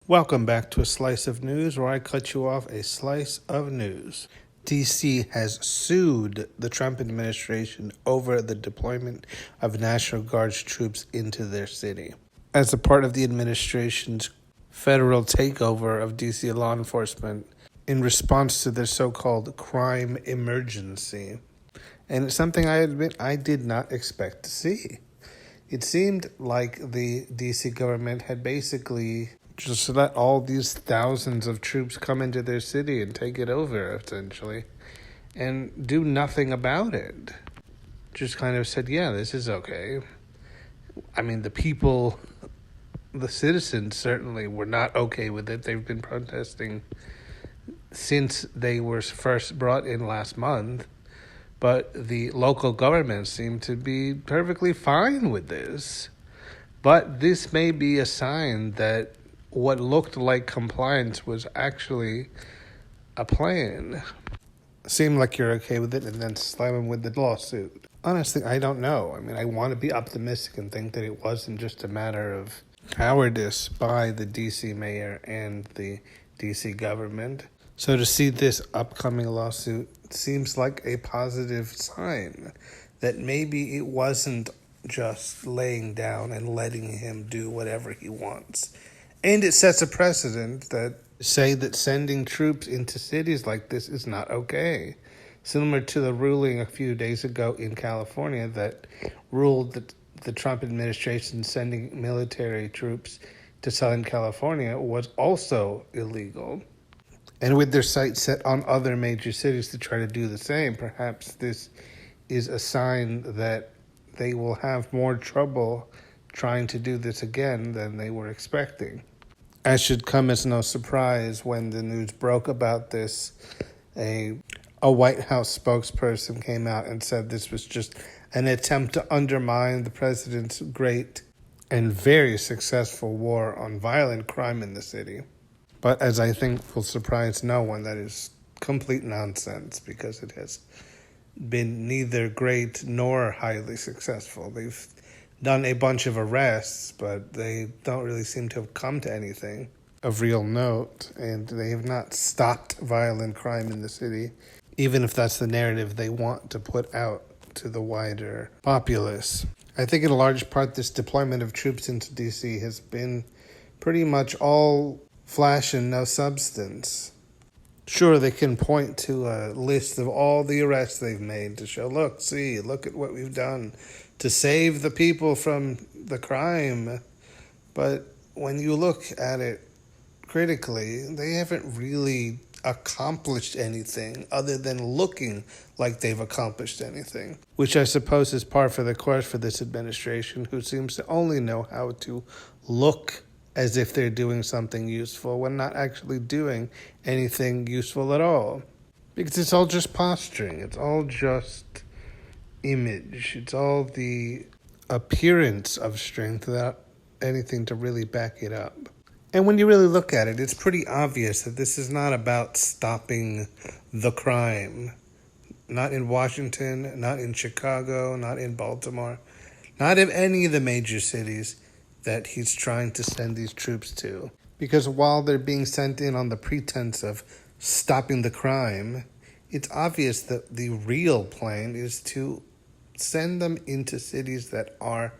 Welcome back to A Slice of News, where I cut you off a slice of news. DC has sued the Trump administration over the deployment of National Guard troops into their city. As a part of the administration's federal takeover of DC law enforcement in response to their so-called crime emergency. And it's something I admit I did not expect to see. It seemed like the DC government had basically just let all these thousands of troops come into their city and take it over, essentially, and do nothing about it. Just kind of said, yeah, this is okay. I mean, the people, the citizens certainly were not okay with it. They've been protesting since they were first brought in last month. But the local government seemed to be perfectly fine with this. But this may be a sign that what looked like compliance was actually a plan. Seemed like you're okay with it and then slam him with the lawsuit. Honestly, I don't know. I mean, I want to be optimistic and think that it wasn't just a matter of cowardice by the DC mayor and the DC government. So to see this upcoming lawsuit seems like a positive sign that maybe it wasn't just laying down and letting him do whatever he wants. And it sets a precedent that say that sending troops into cities like this is not okay. Similar to the ruling a few days ago in California that ruled that the Trump administration sending military troops to Southern California was also illegal. And with their sights set on other major cities to try to do the same, perhaps this is a sign that they will have more trouble trying to do this again than they were expecting. As should come as no surprise when the news broke about this, a White House spokesperson came out and said this was just an attempt to undermine the president's great and very successful war on violent crime in the city. But as I think will surprise no one, that is complete nonsense because it has been neither great nor highly successful. They've done a bunch of arrests, but they don't really seem to have come to anything of real note, and they have not stopped violent crime in the city, even if that's the narrative they want to put out to the wider populace. I think in large part this deployment of troops into DC has been pretty much all flash and no substance. Sure, they can point to a list of all the arrests they've made to show, look at what we've done to save the people from the crime. But when you look at it critically, they haven't really accomplished anything other than looking like they've accomplished anything, which I suppose is par for the course for this administration, who seems to only know how to look as if they're doing something useful when not actually doing anything useful at all. Because it's all just posturing. It's all just image. It's all the appearance of strength without anything to really back it up. And when you really look at it, it's pretty obvious that this is not about stopping the crime. Not in Washington, not in Chicago, not in Baltimore, not in any of the major cities that he's trying to send these troops to. Because while they're being sent in on the pretense of stopping the crime, it's obvious that the real plan is to send them into cities that are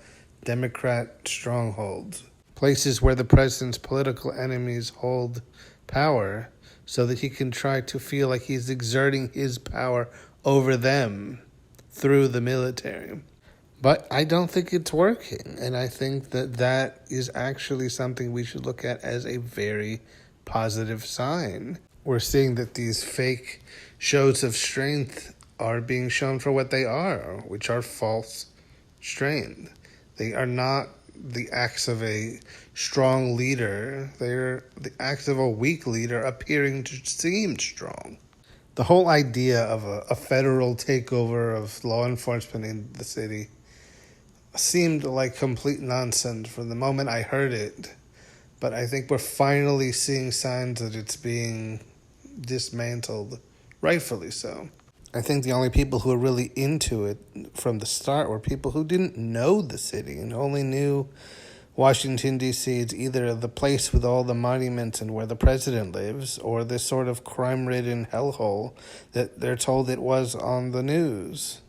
Democrat strongholds, places where the president's political enemies hold power, so that he can try to feel like he's exerting his power over them through the military. But I don't think it's working, and I think that is actually something we should look at as a very positive sign. We're seeing that these fake shows of strength are being shown for what they are, which are false strength. They are not the acts of a strong leader. They're the acts of a weak leader appearing to seem strong. The whole idea of a federal takeover of law enforcement in the city seemed like complete nonsense from the moment I heard it. But I think we're finally seeing signs that it's being dismantled, rightfully so. I think the only people who were really into it from the start were people who didn't know the city and only knew Washington, D.C. is either the place with all the monuments and where the president lives, or this sort of crime-ridden hellhole that they're told it was on the news.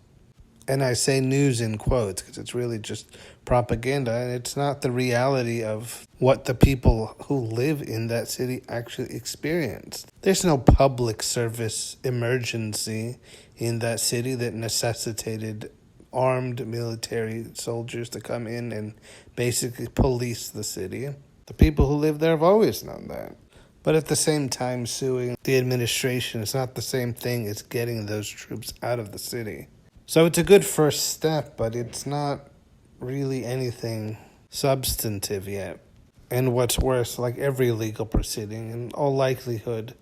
And I say news in quotes because it's really just propaganda, and it's not the reality of what the people who live in that city actually experienced. There's no public service emergency in that city that necessitated armed military soldiers to come in and basically police the city. The people who live there have always known that. But at the same time, suing the administration is not the same thing as getting those troops out of the city. So it's a good first step, but it's not really anything substantive yet. And what's worse, like every legal proceeding, in all likelihood,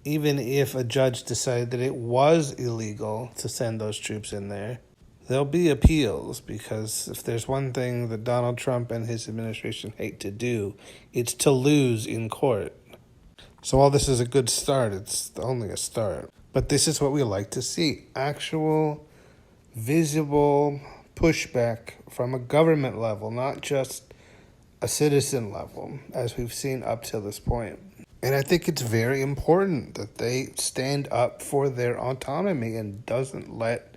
even if a judge decided that it was illegal to send those troops in there, there'll be appeals, because if there's one thing that Donald Trump and his administration hate to do, it's to lose in court. So while this is a good start, it's only a start. But this is what we like to see. Actual, visible pushback from a government level, not just a citizen level, as we've seen up till this point. And I think it's very important that they stand up for their autonomy and doesn't let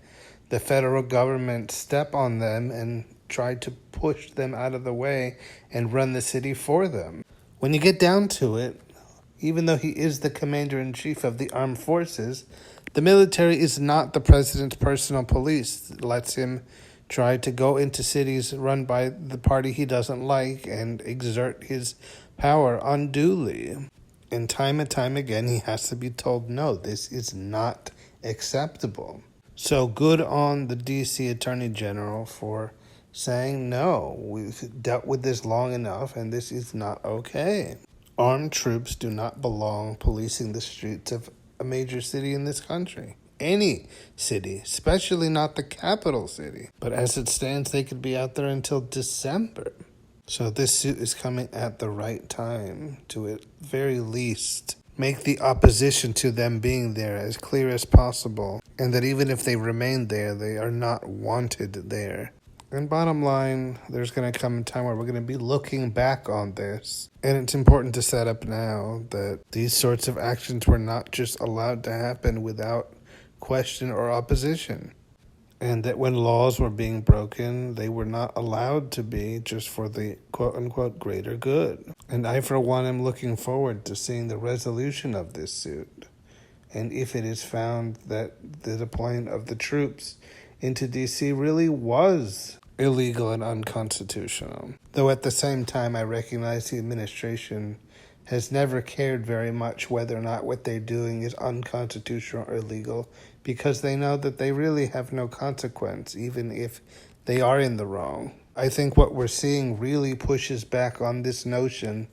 the federal government step on them and try to push them out of the way and run the city for them. When you get down to it, even though he is the commander-in-chief of the armed forces, the military is not the president's personal police. It lets him try to go into cities run by the party he doesn't like and exert his power unduly. And time again, he has to be told, no, this is not acceptable. So good on the D.C. Attorney General for saying, no, we've dealt with this long enough and this is not okay. Armed troops do not belong policing the streets of a major city in this country. Any city, especially not the capital city. But as it stands, they could be out there until December. So this suit is coming at the right time to, at very least, make the opposition to them being there as clear as possible, and that even if they remain there, they are not wanted there. And bottom line, there's going to come a time where we're going to be looking back on this. And it's important to set up now that these sorts of actions were not just allowed to happen without question or opposition. And that when laws were being broken, they were not allowed to be just for the quote-unquote greater good. And I, for one, am looking forward to seeing the resolution of this suit. And if it is found that the deployment of the troops into D.C. really was illegal and unconstitutional. Though at the same time, I recognize the administration has never cared very much whether or not what they're doing is unconstitutional or illegal, because they know that they really have no consequence, even if they are in the wrong. I think what we're seeing really pushes back on this notion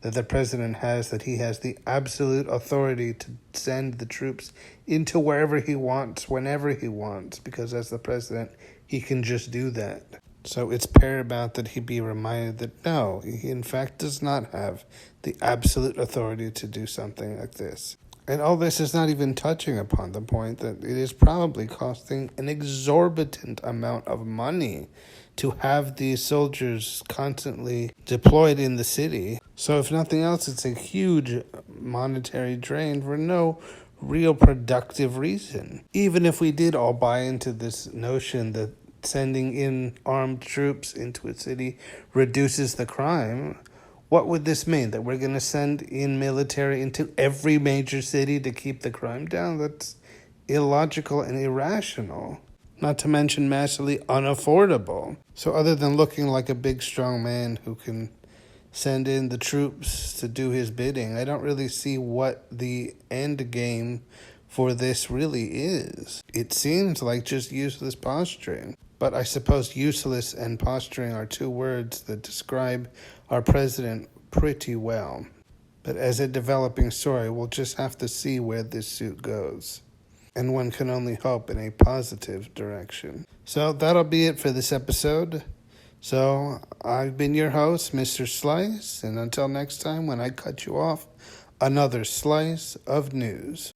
that the president has, that he has the absolute authority to send the troops into wherever he wants, whenever he wants, because as the president, he can just do that. So it's paramount that he be reminded that no, he in fact does not have the absolute authority to do something like this. And all this is not even touching upon the point that it is probably costing an exorbitant amount of money to have these soldiers constantly deployed in the city. So if nothing else, it's a huge monetary drain for no real productive reason. Even if we did all buy into this notion that sending in armed troops into a city reduces the crime, what would this mean? That we're going to send in military into every major city to keep the crime down? That's illogical and irrational. Not to mention massively unaffordable. So other than looking like a big strong man who can send in the troops to do his bidding, I don't really see what the end game for this really is. It seems like just useless posturing. But I suppose useless and posturing are two words that describe our president pretty well. But as a developing story, we'll just have to see where this suit goes. And one can only hope in a positive direction. So that'll be it for this episode. So I've been your host, Mr. Slice, and until next time when I cut you off, another slice of news.